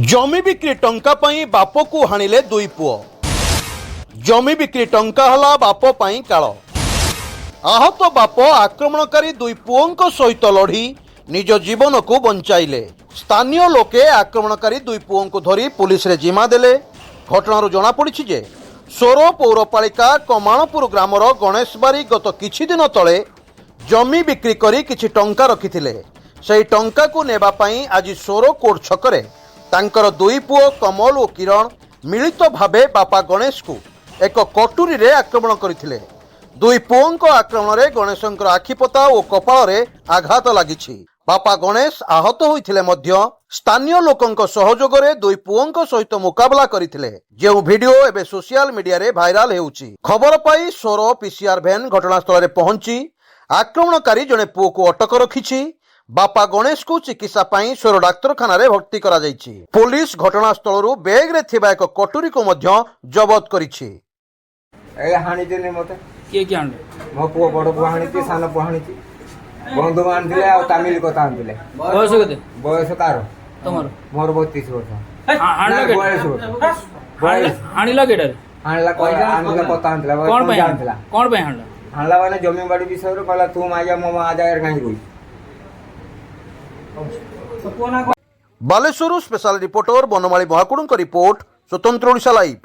जमी बिक्री टंका पाई बाप को हाणिले दुई पुओ। जमी बिक्री टंका हला बाप पाई काल। आहत बाप आक्रमणकारी दुई पुओं सहित लड़ी निज जीवन को बंचाइले। स्थानीय लोके आक्रमणकारी दुई पुओं को धरी पुलिस रे जिम्मा देले। घटनारू जना पड़ी जे सोरो पौरपालिका कमाणपुर ग्रामर गणेश बारी गत किछि दिन तले जमी बिक्री करी किछि टंका रखिथिले। सेही टंका को नेबा पाई आज सोरो कोर्ट छकरे तांकर दुई पुओ कमल और किरण मिलित भावे बापा गणेश को एक कटुरी रे आक्रमण करथिले। दुई पुओं आक्रमण रे गणेशंकर आखिपता और कपाल रे आघात लागिछि। बापा गणेश आहत होइथिले मध्य स्थानीय लोकंक सहयोग रे दुई पुओं सहित मुकाबला करथिले। जेउ वीडियो एबे सोशल मीडिया रे भाइराल हेउछि। खबर पाई सोरो पीसीआर वैन घटनास्थल रे पहुंची आक्रमणकारी जने पुओ को अटक रखिछि। बापा गणेश को चिकित्सा पाई सोरो डाक्तरखाना रे भर्ती करा जायछि। पुलिस घटनास्थल बेग रे थिबा एक कटुरी को मध्य जबत करिछि। ए हानि देने मते के आनले मो पुओ बड़ पुओ हानिति सान पुओ हानिति बंधु आनथिले आ तमिल कथा आनथिले। बयस केते बयस तार तमर मोर 32 वर्ष। आणला के 42 वर्ष आणला के डर आणला कोइला आनथिले कथा आनथिला कोन पे आनथिला कोन पे आणला आणला माने जमीन बाड़ी विषय रे कहला तू माया मो आजा एर काई रोई। Baleshwar special reporter Banmali Mahakud report स्वतंत्र ओडिशा लाइव।